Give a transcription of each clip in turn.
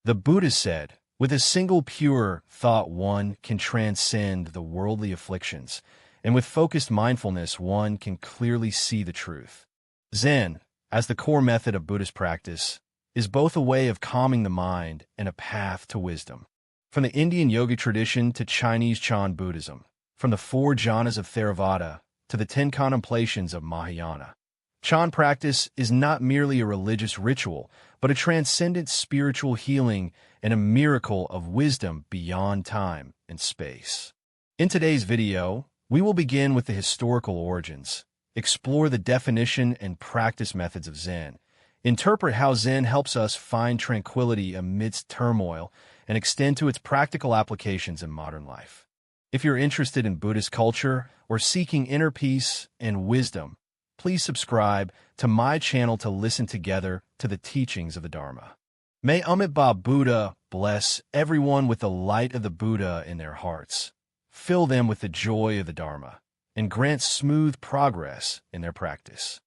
The Buddha said, "With a single pure thought one can transcend the worldly afflictions, and with focused mindfulness one can clearly see the truth." Zen, as the core method of Buddhist practice, is both a way of calming the mind and a path to wisdom. From the Indian yoga tradition to Chinese Chan Buddhism, from the 4 Jhānas of Theravāda to the 10 contemplations of Mahāyāna, Chan practice is not merely a religious ritual, but a transcendent spiritual healing and a miracle of wisdom beyond time and space. In today's video, we will begin with the historical origins, explore the definition and practice methods of Zen, interpret how Zen helps us find tranquility amidst turmoil, and extend to its practical applications in modern life. If you're interested in Buddhist culture or seeking inner peace and wisdom, please subscribe to my channel to listen together to the teachings of the Dharma. May Amidst Buddha bless everyone with the light of the Buddha in their hearts, fill them with the joy of the Dharma, and grant smooth progress in their practice.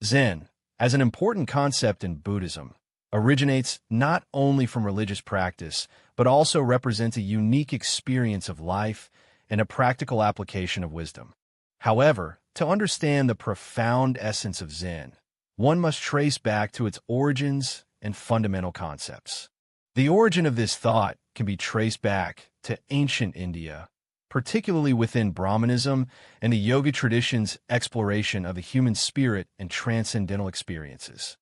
Zen, as an important concept in Buddhism, originates not only from religious practice, but also represents a unique experience of life and a practical application of wisdom. However, to understand the profound essence of Zen, one must trace back to its origins and fundamental concepts. The origin of this thought can be traced back to ancient India, particularly within Brahmanism and the yoga tradition's exploration of the human spirit and transcendental experiences.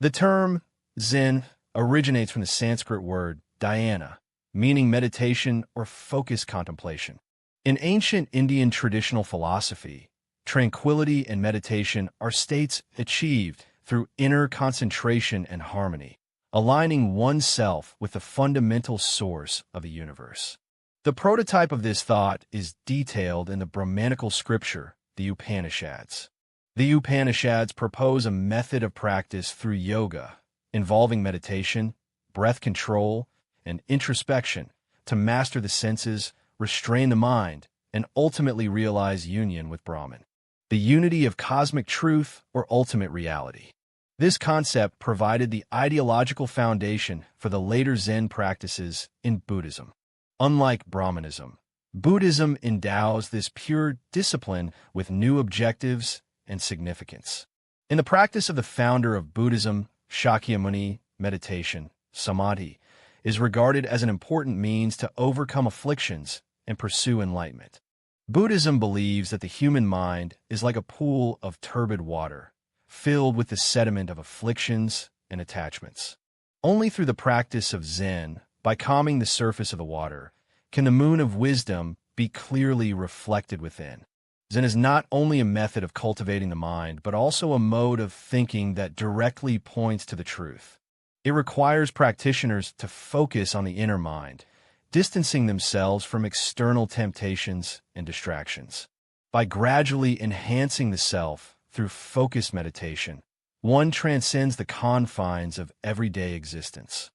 The term Zen originates from the Sanskrit word dhyana, meaning meditation or focused contemplation. In ancient Indian traditional philosophy, tranquility and meditation are states achieved through inner concentration and harmony, aligning oneself with the fundamental source of the universe. The prototype of this thought is detailed in the Brahmanical scripture, the Upanishads. The Upanishads propose a method of practice through yoga, involving meditation, breath control, and introspection to master the senses, restrain the mind, and ultimately realize union with Brahman, the unity of cosmic truth or ultimate reality. This concept provided the ideological foundation for the later Zen practices in Buddhism. Unlike Brahmanism, Buddhism endows this pure discipline with new objectives and significance. In the practice of the founder of Buddhism, Shakyamuni, meditation, samadhi, is regarded as an important means to overcome afflictions and pursue enlightenment. Buddhism believes that the human mind is like a pool of turbid water, filled with the sediment of afflictions and attachments. Only through the practice of Zen, by calming the surface of the water, can the moon of wisdom be clearly reflected within. Zen is not only a method of cultivating the mind, but also a mode of thinking that directly points to the truth. It requires practitioners to focus on the inner mind, distancing themselves from external temptations and distractions. By gradually enhancing the self through focused meditation, one transcends the confines of everyday existence.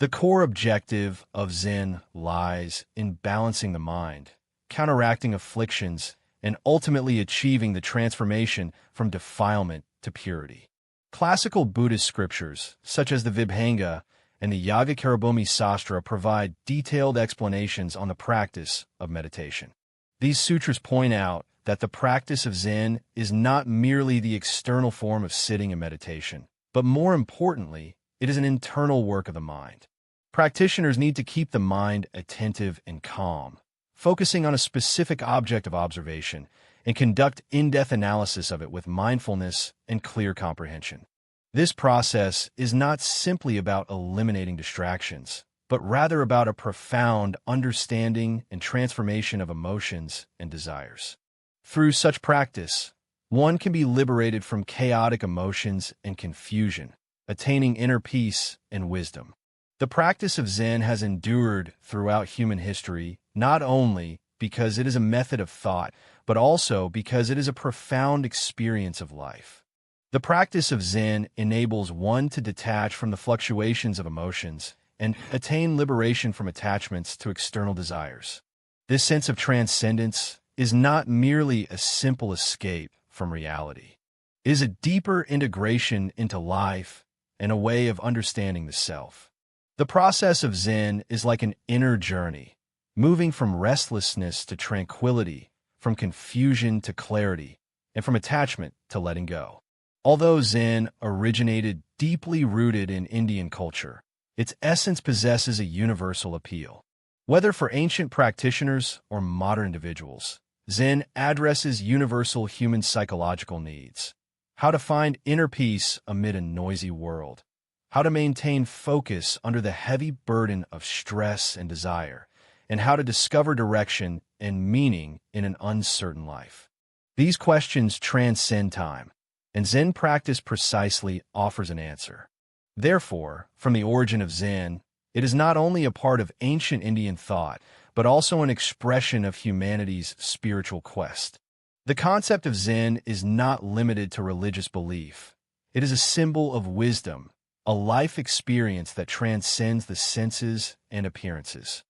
The core objective of Zen lies in balancing the mind, counteracting afflictions, and ultimately achieving the transformation from defilement to purity. Classical Buddhist scriptures, such as the Vibhanga and the Yāgacarabhumi Sastra, provide detailed explanations on the practice of meditation. These sutras point out that the practice of Zen is not merely the external form of sitting in meditation, but more importantly, it is an internal work of the mind. Practitioners need to keep the mind attentive and calm, focusing on a specific object of observation, and conduct in-depth analysis of it with mindfulness and clear comprehension. This process is not simply about eliminating distractions, but rather about a profound understanding and transformation of emotions and desires. Through such practice, one can be liberated from chaotic emotions and confusion, attaining inner peace and wisdom. The practice of Zen has endured throughout human history, not only because it is a method of thought, but also because it is a profound experience of life. The practice of Zen enables one to detach from the fluctuations of emotions and attain liberation from attachments to external desires. This sense of transcendence is not merely a simple escape from reality. It is a deeper integration into life and a way of understanding the self. The process of Zen is like an inner journey, moving from restlessness to tranquility, from confusion to clarity, and from attachment to letting go. Although Zen originated deeply rooted in Indian culture, its essence possesses a universal appeal. Whether for ancient practitioners or modern individuals, Zen addresses universal human psychological needs: how to find inner peace amid a noisy world, how to maintain focus under the heavy burden of stress and desire, and how to discover direction and meaning in an uncertain life. These questions transcend time, and Zen practice precisely offers an answer. Therefore, from the origin of Zen, it is not only a part of ancient Indian thought, but also an expression of humanity's spiritual quest. The concept of Zen is not limited to religious belief. It is a symbol of wisdom, a life experience that transcends the senses and appearances.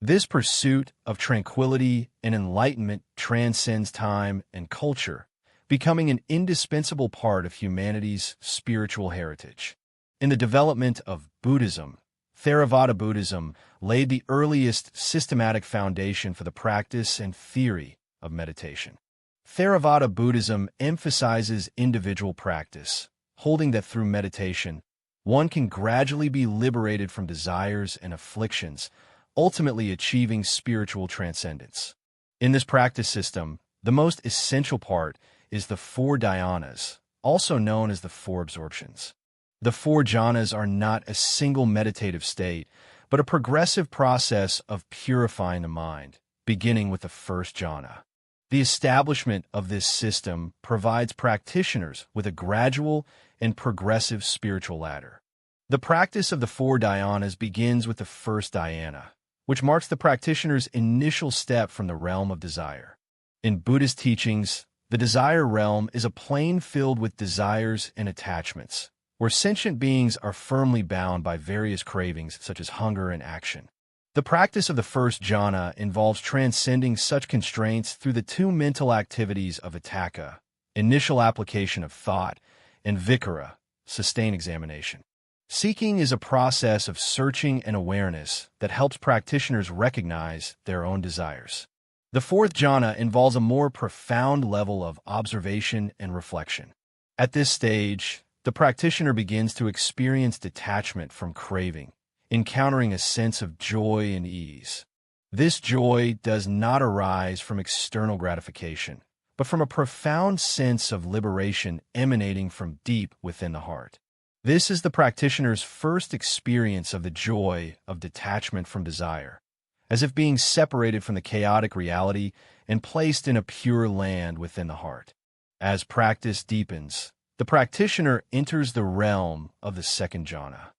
This pursuit of tranquility and enlightenment transcends time and culture, becoming an indispensable part of humanity's spiritual heritage. In the development of Buddhism, Theravāda Buddhism laid the earliest systematic foundation for the practice and theory of meditation. Theravāda Buddhism emphasizes individual practice, holding that through meditation, one can gradually be liberated from desires and afflictions, ultimately achieving spiritual transcendence. In this practice system, the most essential part is the four Jhānas, also known as the four absorptions. The four jhanas are not a single meditative state, but a progressive process of purifying the mind, beginning with the first jhana. The establishment of this system provides practitioners with a gradual and progressive spiritual ladder. The practice of the four dhyanas begins with the first dhyana, which marks the practitioner's initial step from the realm of desire. In Buddhist teachings, the desire realm is a plane filled with desires and attachments, where sentient beings are firmly bound by various cravings such as hunger and action. The practice of the first jhana involves transcending such constraints through the two mental activities of vitakka, initial application of thought, and vicara, sustained examination. Seeking is a process of searching and awareness that helps practitioners recognize their own desires. The fourth jhana involves a more profound level of observation and reflection. At this stage, the practitioner begins to experience detachment from craving, encountering a sense of joy and ease. This joy does not arise from external gratification, but from a profound sense of liberation emanating from deep within the heart. This is the practitioner's first experience of the joy of detachment from desire, as if being separated from the chaotic reality and placed in a pure land within the heart. As practice deepens, the practitioner enters the realm of the second jhana.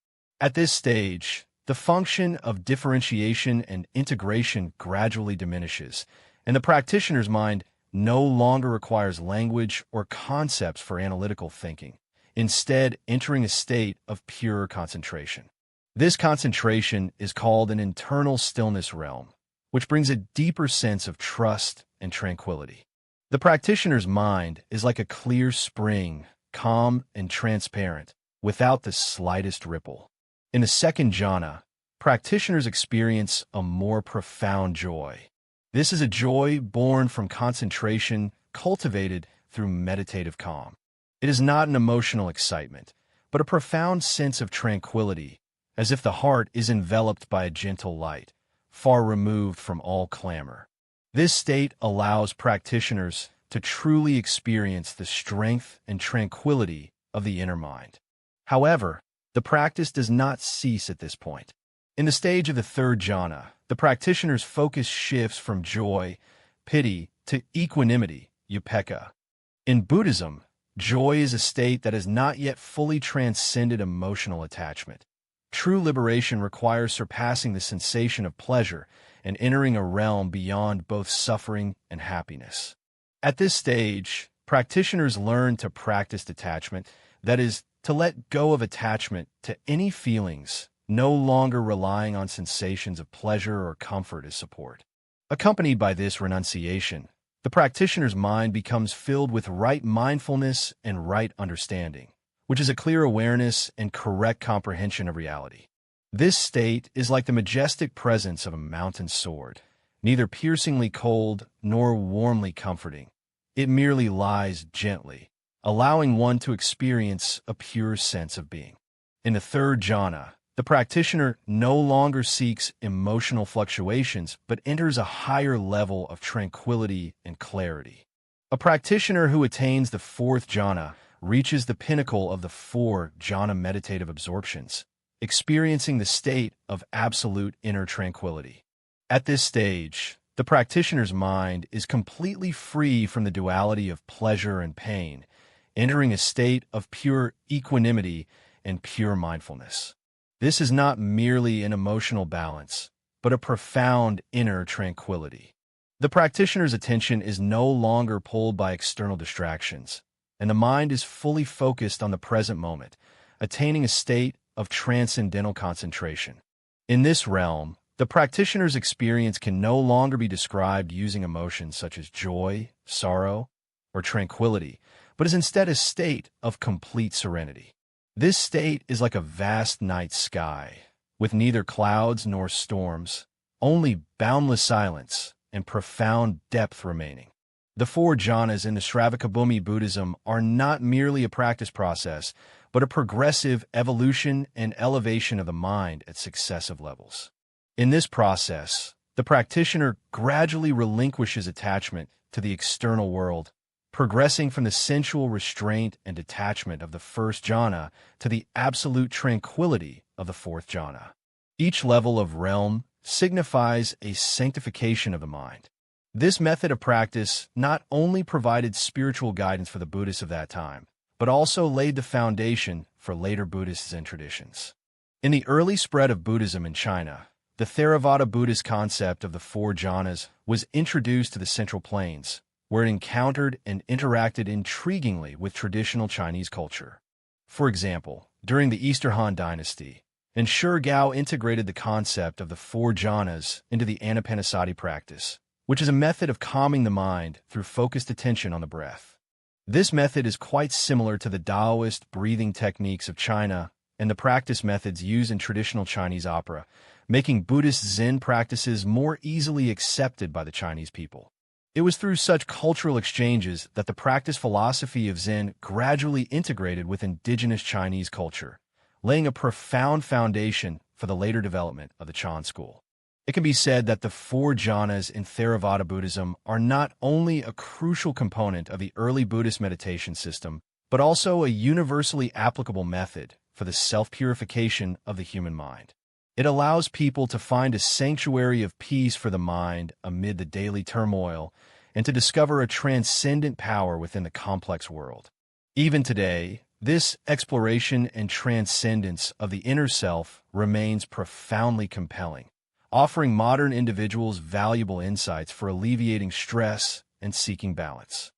At this stage, the function of differentiation and integration gradually diminishes, and the practitioner's mind no longer requires language or concepts for analytical thinking, instead entering a state of pure concentration. This concentration is called an internal stillness realm, which brings a deeper sense of trust and tranquility. The practitioner's mind is like a clear spring, calm and transparent, without the slightest ripple. In the second jhana, practitioners experience a more profound joy. This is a joy born from concentration, cultivated through meditative calm. It is not an emotional excitement, but a profound sense of tranquility, as if the heart is enveloped by a gentle light, far removed from all clamor. This state allows practitioners to truly experience the strength and tranquility of the inner mind. However, the practice does not cease at this point. In the stage of the third jhana, the practitioner's focus shifts from joy, piti, to equanimity, upekkha. In Buddhism, joy is a state that has not yet fully transcended emotional attachment. True liberation requires surpassing the sensation of pleasure and entering a realm beyond both suffering and happiness. At this stage, practitioners learn to practice detachment, that is, to let go of attachment to any feelings, no longer relying on sensations of pleasure or comfort as support. Accompanied by this renunciation, the practitioner's mind becomes filled with right mindfulness and right understanding, which is a clear awareness and correct comprehension of reality. This state is like the majestic presence of a mountain sword, neither piercingly cold nor warmly comforting. It merely lies gently, allowing one to experience a pure sense of being. In the third jhana, the practitioner no longer seeks emotional fluctuations but enters a higher level of tranquility and clarity. A practitioner who attains the fourth jhana reaches the pinnacle of the four jhana meditative absorptions, experiencing the state of absolute inner tranquility. At this stage, the practitioner's mind is completely free from the duality of pleasure and pain, entering a state of pure equanimity and pure mindfulness. This is not merely an emotional balance, but a profound inner tranquility. The practitioner's attention is no longer pulled by external distractions, and the mind is fully focused on the present moment, attaining a state of transcendental concentration. In this realm, the practitioner's experience can no longer be described using emotions such as joy, sorrow, or tranquility, but is instead a state of complete serenity. This state is like a vast night sky, with neither clouds nor storms, only boundless silence and profound depth remaining. The four jhanas in the Sravakabhumi Buddhism are not merely a practice process, but a progressive evolution and elevation of the mind at successive levels. In this process, the practitioner gradually relinquishes attachment to the external world, progressing from the sensual restraint and detachment of the first jhana to the absolute tranquility of the fourth jhana. Each level of realm signifies a sanctification of the mind. This method of practice not only provided spiritual guidance for the Buddhists of that time, but also laid the foundation for later Buddhist Zen traditions. In the early spread of Buddhism in China, the Theravāda Buddhist concept of the four jhanas was introduced to the Central Plains, where it encountered and interacted intriguingly with traditional Chinese culture. For example, during the Eastern Han Dynasty, Ensure Gao integrated the concept of the four jhanas into the anapanasati practice, which is a method of calming the mind through focused attention on the breath. This method is quite similar to the Taoist breathing techniques of China and the practice methods used in traditional Chinese opera, making Buddhist Zen practices more easily accepted by the Chinese people. It was through such cultural exchanges that the practice philosophy of Zen gradually integrated with indigenous Chinese culture, laying a profound foundation for the later development of the Chan school. It can be said that the four jhanas in Theravāda Buddhism are not only a crucial component of the early Buddhist meditation system, but also a universally applicable method for the self-purification of the human mind. It allows people to find a sanctuary of peace for the mind amid the daily turmoil and to discover a transcendent power within the complex world. Even today, this exploration and transcendence of the inner self remains profoundly compelling, offering modern individuals valuable insights for alleviating stress and seeking balance.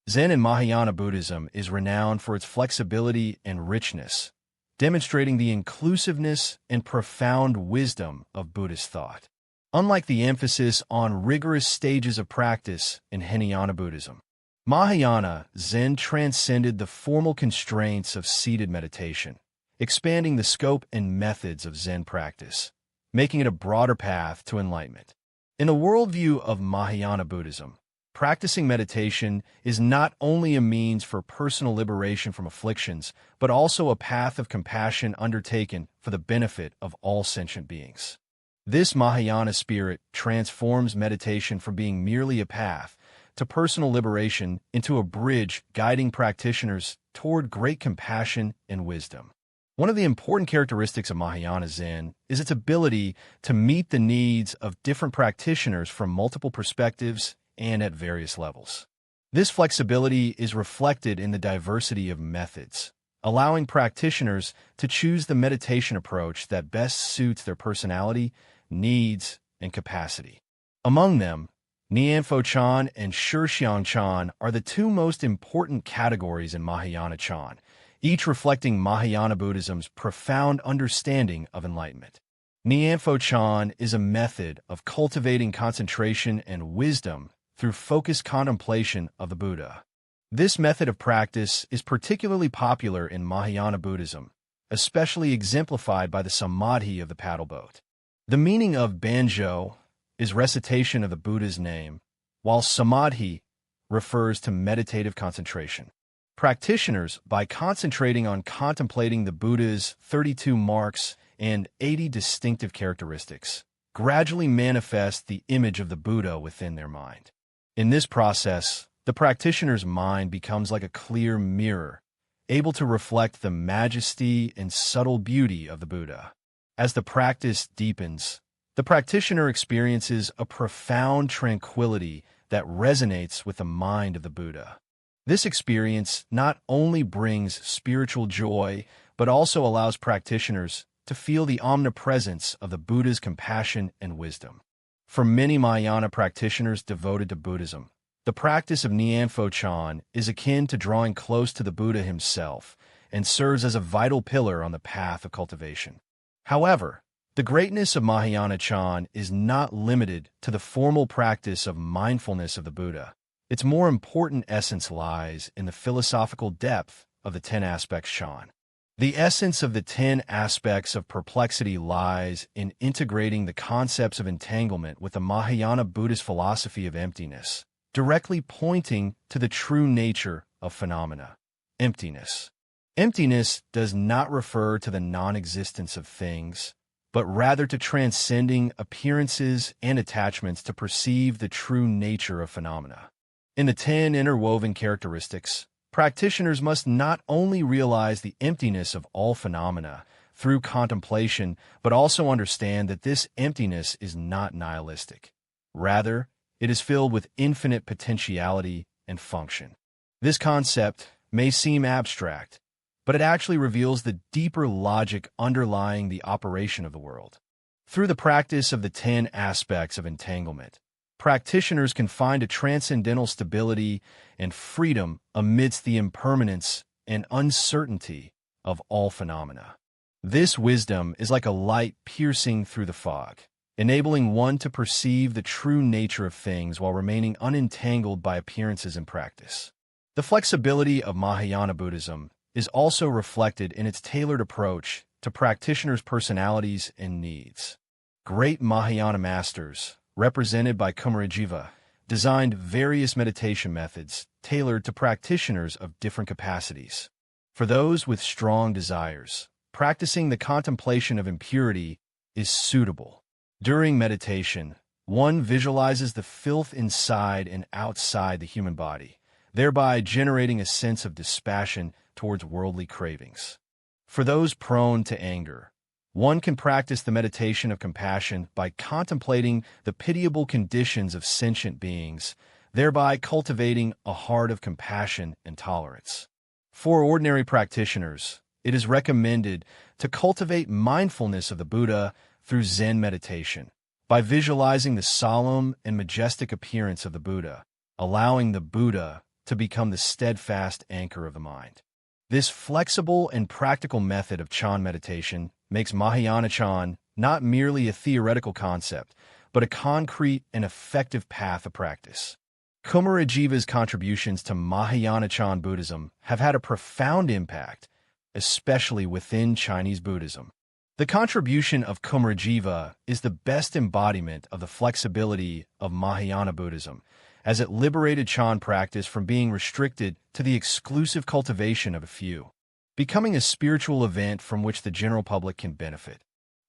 Zen and Mahāyāna Buddhism is renowned for its flexibility and richness, demonstrating the inclusiveness and profound wisdom of Buddhist thought. Unlike the emphasis on rigorous stages of practice in Hinayana Buddhism, Mahāyāna Zen transcended the formal constraints of seated meditation, expanding the scope and methods of Zen practice, making it a broader path to enlightenment. In the worldview of Mahāyāna Buddhism, practicing meditation is not only a means for personal liberation from afflictions, but also a path of compassion undertaken for the benefit of all sentient beings. This Mahāyāna spirit transforms meditation from being merely a path to personal liberation into a bridge guiding practitioners toward great compassion and wisdom. One of the important characteristics of Mahāyāna Zen is its ability to meet the needs of different practitioners from multiple perspectives and at various levels. This flexibility is reflected in the diversity of methods, allowing practitioners to choose the meditation approach that best suits their personality, needs, and capacity. Among them, Nianfo Chan and Shixiang Chan are the two most important categories in Mahāyāna Chan, each reflecting Mahāyāna Buddhism's profound understanding of enlightenment. Nianfo Chan is a method of cultivating concentration and wisdom through focused contemplation of the Buddha. This method of practice is particularly popular in Mahāyāna Buddhism, especially exemplified by the samadhi of the paddle boat. The meaning of banjo is recitation of the Buddha's name, while samadhi refers to meditative concentration. Practitioners, by concentrating on contemplating the Buddha's 32 marks and 80 distinctive characteristics, gradually manifest the image of the Buddha within their mind. In this process, the practitioner's mind becomes like a clear mirror, able to reflect the majesty and subtle beauty of the Buddha. As the practice deepens, the practitioner experiences a profound tranquility that resonates with the mind of the Buddha. This experience not only brings spiritual joy, but also allows practitioners to feel the omnipresence of the Buddha's compassion and wisdom. For many Mahāyāna practitioners devoted to Buddhism, the practice of Nianfo Chan is akin to drawing close to the Buddha himself and serves as a vital pillar on the path of cultivation. However, the greatness of Mahāyāna Chan is not limited to the formal practice of mindfulness of the Buddha. Its more important essence lies in the philosophical depth of the 10 aspects Chan. The essence of the 10 aspects of perplexity lies in integrating the concepts of entanglement with the Mahāyāna Buddhist philosophy of emptiness, directly pointing to the true nature of phenomena. Emptiness. Emptiness does not refer to the non-existence of things, but rather to transcending appearances and attachments to perceive the true nature of phenomena. In the 10 interwoven characteristics, practitioners must not only realize the emptiness of all phenomena through contemplation, but also understand that this emptiness is not nihilistic. Rather, it is filled with infinite potentiality and function. This concept may seem abstract, but it actually reveals the deeper logic underlying the operation of the world. Through the practice of the 10 aspects of entanglement, practitioners can find a transcendental stability and freedom amidst the impermanence and uncertainty of all phenomena. This wisdom is like a light piercing through the fog, enabling one to perceive the true nature of things while remaining unentangled by appearances and practice. The flexibility of Mahāyāna Buddhism is also reflected in its tailored approach to practitioners' personalities and needs. Great Mahāyāna masters, represented by Kumarajiva, designed various meditation methods tailored to practitioners of different capacities. For those with strong desires, practicing the contemplation of impurity is suitable. During meditation, one visualizes the filth inside and outside the human body, thereby generating a sense of dispassion towards worldly cravings. For those prone to anger, one can practice the meditation of compassion by contemplating the pitiable conditions of sentient beings, thereby cultivating a heart of compassion and tolerance. For ordinary practitioners, it is recommended to cultivate mindfulness of the Buddha through Zen meditation, by visualizing the solemn and majestic appearance of the Buddha, allowing the Buddha to become the steadfast anchor of the mind. This flexible and practical method of Chan meditation makes Mahāyāna Chan not merely a theoretical concept, but a concrete and effective path of practice. Kumarajiva's contributions to Mahāyāna Chan Buddhism have had a profound impact, especially within Chinese Buddhism. The contribution of Kumarajiva is the best embodiment of the flexibility of Mahāyāna Buddhism, as it liberated Chan practice from being restricted to the exclusive cultivation of a few, becoming a spiritual event from which the general public can benefit.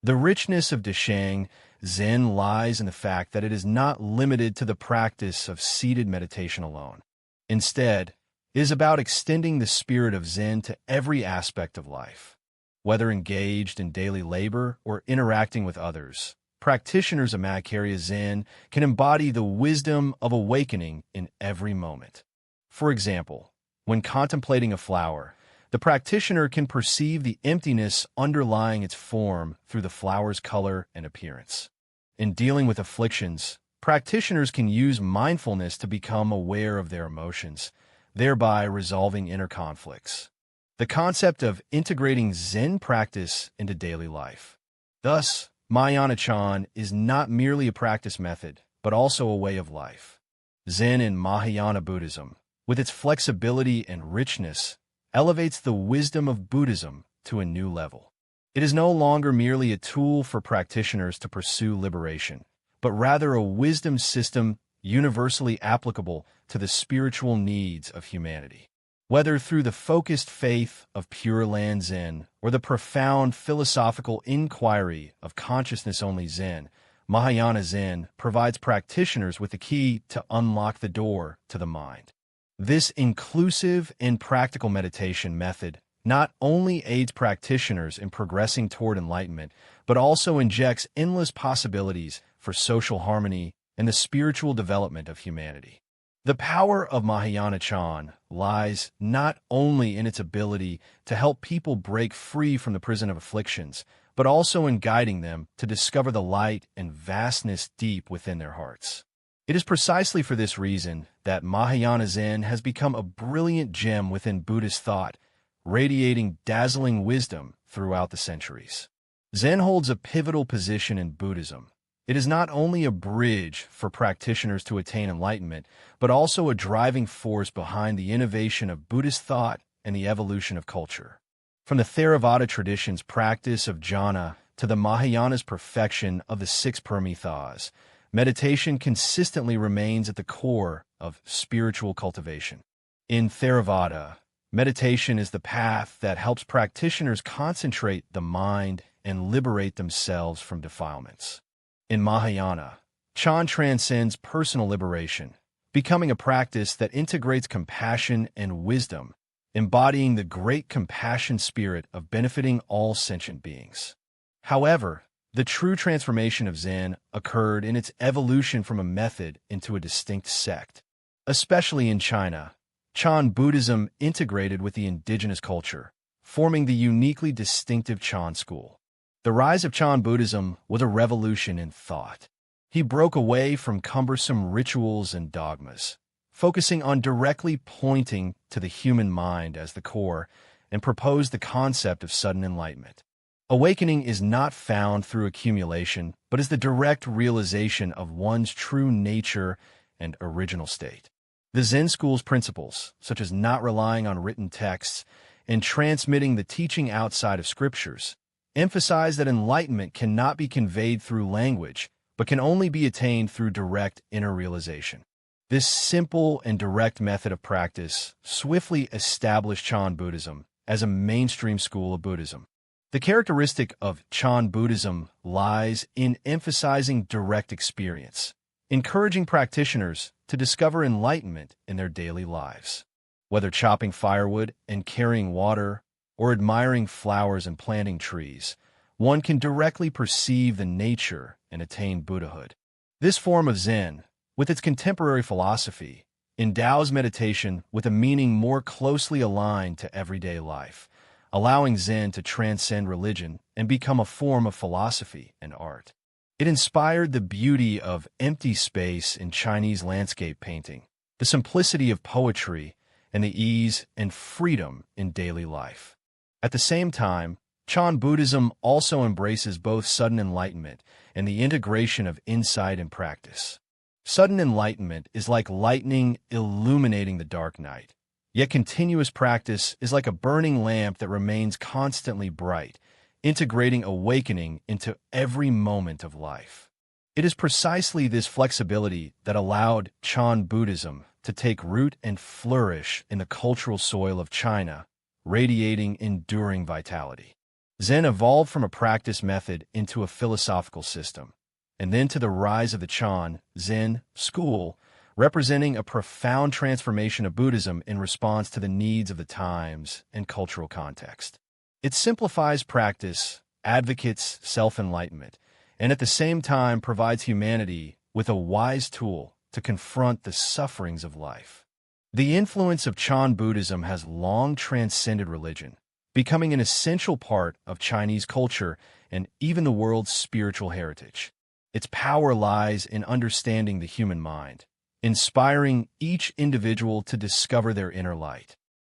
The richness of Deshang Zen lies in the fact that it is not limited to the practice of seated meditation alone. Instead, it is about extending the spirit of Zen to every aspect of life. Whether engaged in daily labor or interacting with others, practitioners of Mahāyāna Zen can embody the wisdom of awakening in every moment. For example, when contemplating a flower, the practitioner can perceive the emptiness underlying its form through the flower's color and appearance. In dealing with afflictions, practitioners can use mindfulness to become aware of their emotions, thereby resolving inner conflicts. The concept of integrating Zen practice into daily life. Thus, Mahāyāna Chan is not merely a practice method, but also a way of life. Zen in Mahāyāna Buddhism, with its flexibility and richness, elevates the wisdom of Buddhism to a new level. It is no longer merely a tool for practitioners to pursue liberation, but rather a wisdom system universally applicable to the spiritual needs of humanity. Whether through the focused faith of Pure Land Zen or the profound philosophical inquiry of consciousness-only Zen, Mahāyāna Zen provides practitioners with the key to unlock the door to the mind. This inclusive and practical meditation method not only aids practitioners in progressing toward enlightenment, but also injects endless possibilities for social harmony and the spiritual development of humanity. The power of Mahāyāna Chan lies not only in its ability to help people break free from the prison of afflictions, but also in guiding them to discover the light and vastness deep within their hearts. It is precisely for this reason that Mahāyāna Zen has become a brilliant gem within Buddhist thought, radiating dazzling wisdom throughout the centuries. Zen holds a pivotal position in Buddhism. It is not only a bridge for practitioners to attain enlightenment, but also a driving force behind the innovation of Buddhist thought and the evolution of culture. From the Theravāda tradition's practice of jhāna to the Mahāyāna's perfection of the six paramitas, meditation consistently remains at the core of spiritual cultivation. In Theravāda, meditation is the path that helps practitioners concentrate the mind and liberate themselves from defilements. In Mahāyāna, Chan transcends personal liberation, becoming a practice that integrates compassion and wisdom, embodying the great compassion spirit of benefiting all sentient beings. However, the true transformation of Zen occurred in its evolution from a method into a distinct sect. Especially in China, Chan Buddhism integrated with the indigenous culture, forming the uniquely distinctive Chan school. The rise of Chan Buddhism was a revolution in thought. He broke away from cumbersome rituals and dogmas, focusing on directly pointing to the human mind as the core, and proposed the concept of sudden enlightenment. Awakening is not found through accumulation, but is the direct realization of one's true nature and original state. The Zen school's principles, such as not relying on written texts and transmitting the teaching outside of scriptures, emphasize that enlightenment cannot be conveyed through language, but can only be attained through direct inner realization. This simple and direct method of practice swiftly established Chan Buddhism as a mainstream school of Buddhism. The characteristic of Chan Buddhism lies in emphasizing direct experience, encouraging practitioners to discover enlightenment in their daily lives. Whether chopping firewood and carrying water, or admiring flowers and planting trees, one can directly perceive the nature and attain Buddhahood. This form of Zen, with its contemporary philosophy, endows meditation with a meaning more closely aligned to everyday life, allowing Zen to transcend religion and become a form of philosophy and art. It inspired the beauty of empty space in Chinese landscape painting, the simplicity of poetry, and the ease and freedom in daily life. At the same time, Chan Buddhism also embraces both sudden enlightenment and the integration of insight and practice. Sudden enlightenment is like lightning illuminating the dark night, yet continuous practice is like a burning lamp that remains constantly bright, integrating awakening into every moment of life. It is precisely this flexibility that allowed Chan Buddhism to take root and flourish in the cultural soil of China, radiating enduring vitality. Zen evolved from a practice method into a philosophical system, and then to the rise of the Chan Zen school, representing a profound transformation of Buddhism in response to the needs of the times and cultural context. It simplifies practice, advocates self-enlightenment, and at the same time provides humanity with a wise tool to confront the sufferings of life. The influence of Chan Buddhism has long transcended religion, becoming an essential part of Chinese culture and even the world's spiritual heritage. Its power lies in understanding the human mind, inspiring each individual to discover their inner light.